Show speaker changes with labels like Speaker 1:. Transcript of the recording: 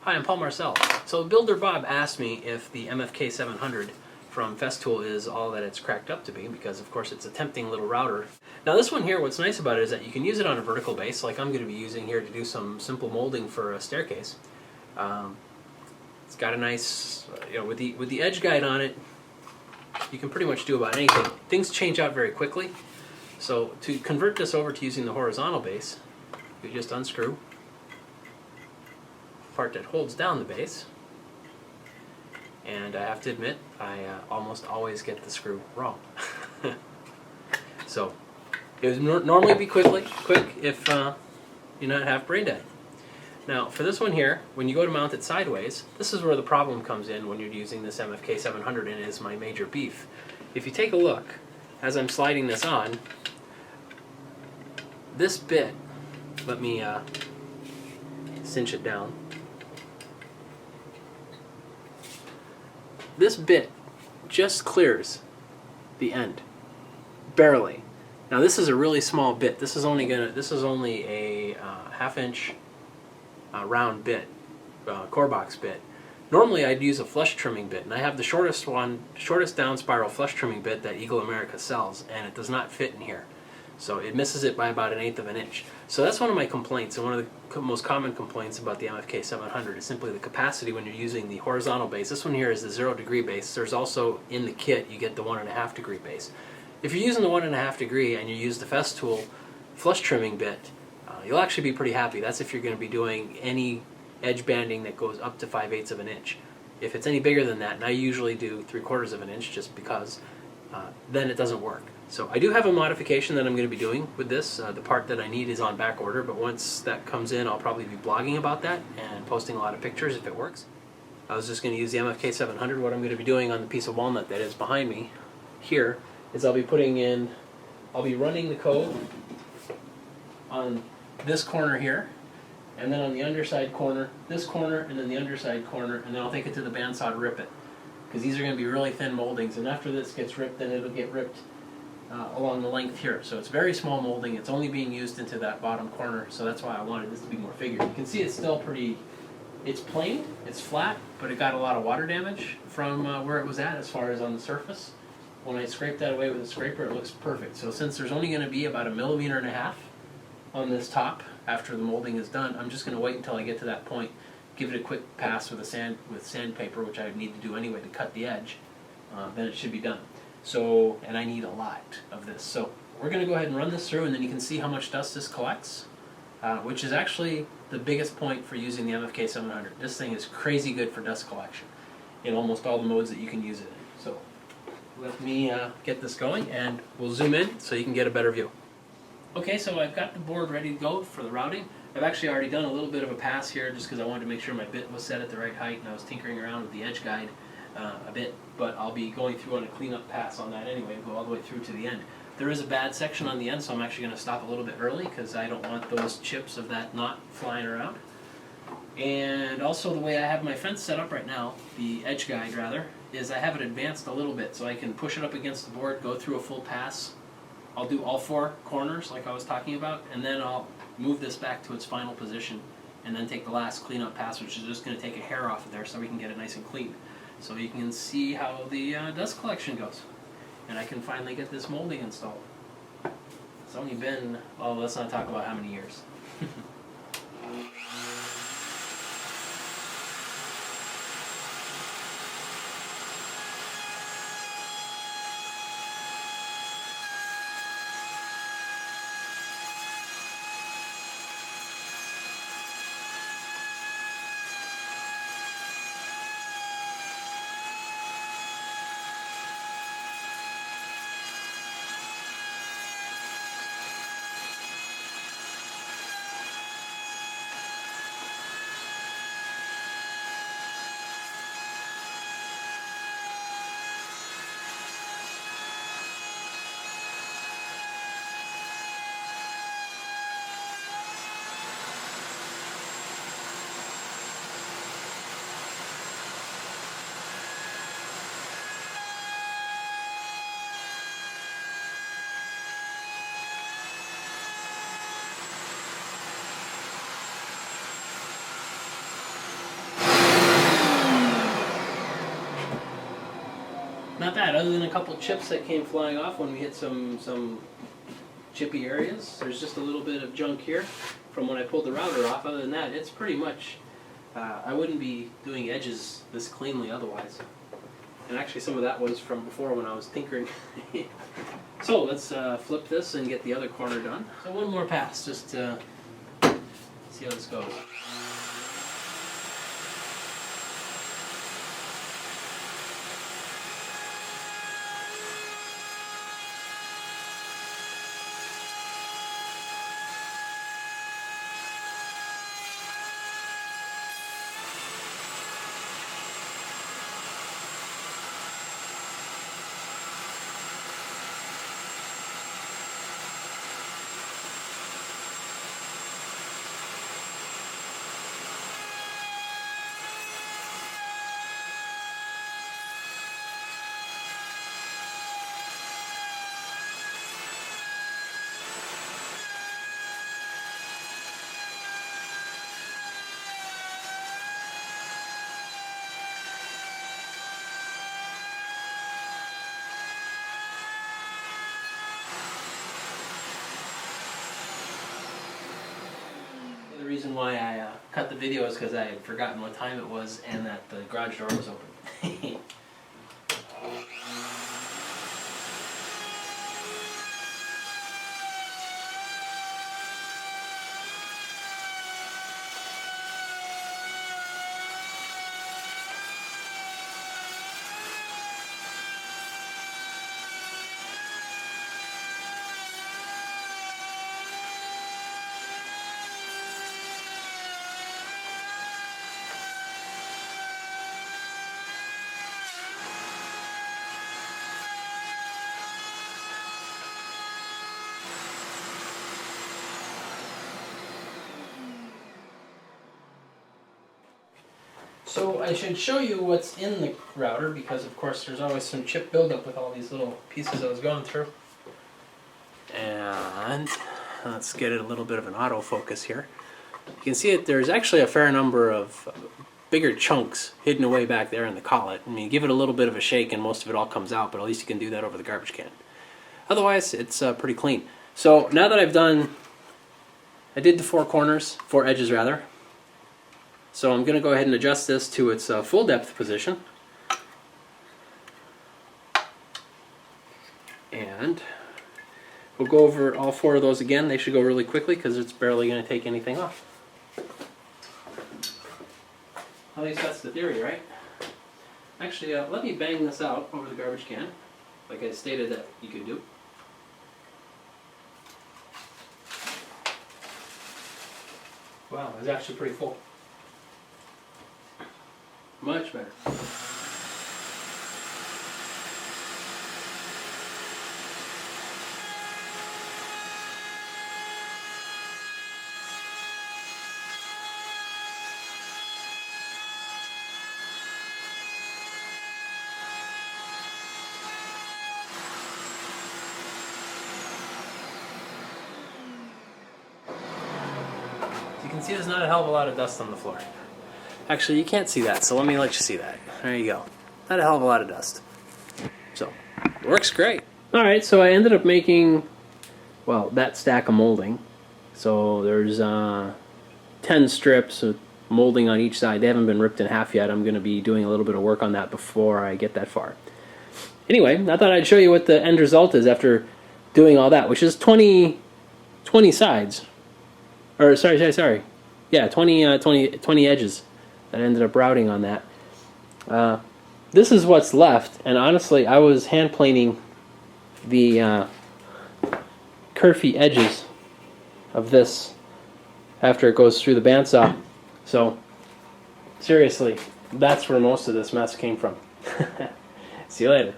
Speaker 1: Hi, I'm Paul-Marcel. So Builder Bob asked me if the MFK-700 from Festool is all that it's cracked up to be, because of course it's a tempting little router. Now this one here, what's nice about it is that you can use it on a vertical base, like I'm going to be using here to do some simple molding for a staircase. It's got a nice, with the edge guide on it, you can pretty much do about anything. Things change out very quickly. So to convert this over to using the horizontal base, you just unscrew part that holds down the base, and I have to admit I almost always get the screw wrong. So it would normally be quick if you not have brain dead. Now for this one here, when you go to mount it sideways, this is where the problem comes in when you're using this MFK-700, and is my major beef. If you take a look as I'm sliding this on, this bit, let me cinch it down. This bit just clears the end, barely. Now this is a really small bit. This is only a half-inch round bit, core box bit. Normally I'd use a flush trimming bit, and I have the shortest down spiral flush trimming bit that Eagle America sells, and it does not fit in here. So it misses it by about 1/8 of an inch. So that's one of my complaints, and one of the most common complaints about the MFK-700 is simply the capacity when you're using the horizontal base. This one here is the 0-degree base. There's also, in the kit, you get the 1.5-degree base. If you're using the 1.5-degree and you use the Festool flush trimming bit, you'll actually be pretty happy. That's if you're going to be doing any edge banding that goes up to 5/8 of an inch. If it's any bigger than that, and I usually do 3/4 of an inch just because, then it doesn't work. So I do have a modification that I'm going to be doing with this. The part that I need is on back order, but once that comes in, I'll probably be blogging about that and posting a lot of pictures if it works. I was just going to use the MFK-700. What I'm going to be doing on the piece of walnut that is behind me here is I'll be running the code on this corner here, and then on the underside corner, this corner, and then the underside corner, and then I'll take it to the bandsaw to rip it. Because these are going to be really thin moldings, and after this gets ripped, then it'll get ripped along the length here. So it's very small molding. It's only being used into that bottom corner, so that's why I wanted this to be more figured. You can see it's still it's plain, it's flat, but it got a lot of water damage from where it was at as far as on the surface. When I scrape that away with a scraper, it looks perfect. So since there's only going to be about 1.5 millimeters on this top after the molding is done, I'm just going to wait until I get to that point, give it a quick pass with sandpaper, which I need to do anyway to cut the edge. Then it should be done. So, and I need a lot of this. So we're going to go ahead and run this through, and then you can see how much dust this collects, which is actually the biggest point for using the MFK-700. This thing is crazy good for dust collection in almost all the modes that you can use it in. So let me get this going, and we'll zoom in so you can get a better view. Okay, so I've got the board ready to go for the routing. I've actually already done a little bit of a pass here just because I wanted to make sure my bit was set at the right height, and I was tinkering around with the edge guide a bit, but I'll be going through on a cleanup pass on that anyway, go all the way through to the end. There is a bad section on the end, so I'm actually going to stop a little bit early because I don't want those chips of that knot flying around. And also the way I have my fence set up right now, the edge guide rather, is I have it advanced a little bit so I can push it up against the board, go through a full pass. I'll do all 4 corners like I was talking about, and then I'll move this back to its final position and then take the last cleanup pass, which is just going to take a hair off of there so we can get it nice and clean. So you can see how the dust collection goes. And I can finally get this molding installed. It's only been, well, let's not talk about how many years. not bad, other than a couple chips that came flying off when we hit some chippy areas. There's just a little bit of junk here from when I pulled the router off. Other than that, it's pretty much, I wouldn't be doing edges this cleanly otherwise. And actually some of that was from before when I was tinkering. So let's flip this and get the other corner done. So one more pass, just to see how this goes. The reason why I cut the video is because I had forgotten what time it was and that the garage door was open. So I should show you what's in the router because of course there's always some chip buildup with all these little pieces I was going through. And let's get it a little bit of an autofocus here. You can see that there's actually a fair number of bigger chunks hidden away back there in the collet. I mean, give it a little bit of a shake and most of it all comes out, but at least you can do that over the garbage can. Otherwise, it's pretty clean. So now that I did the four edges rather. So I'm going to go ahead and adjust this to its full depth position. And we'll go over all four of those again. They should go really quickly because it's barely going to take anything off. At least that's the theory, right? Actually, let me bang this out over the garbage can, like I stated that you could do. Wow, it's actually pretty full. Much better. You can see there's not a hell of a lot of dust on the floor. Actually, you can't see that, so let me let you see that. There you go. Not a hell of a lot of dust. So, it works great. Alright, so I ended up making, well, that stack of molding. So there's 10 strips of molding on each side. They haven't been ripped in half yet. I'm going to be doing a little bit of work on that before I get that far. Anyway, I thought I'd show you what the end result is after doing all that, which is 20 sides. Or, sorry. Yeah, 20 edges that ended up routing on that. This is what's left, and honestly, I was hand planing the kerfy edges of this after it goes through the bandsaw. So, seriously, that's where most of this mess came from. See you later.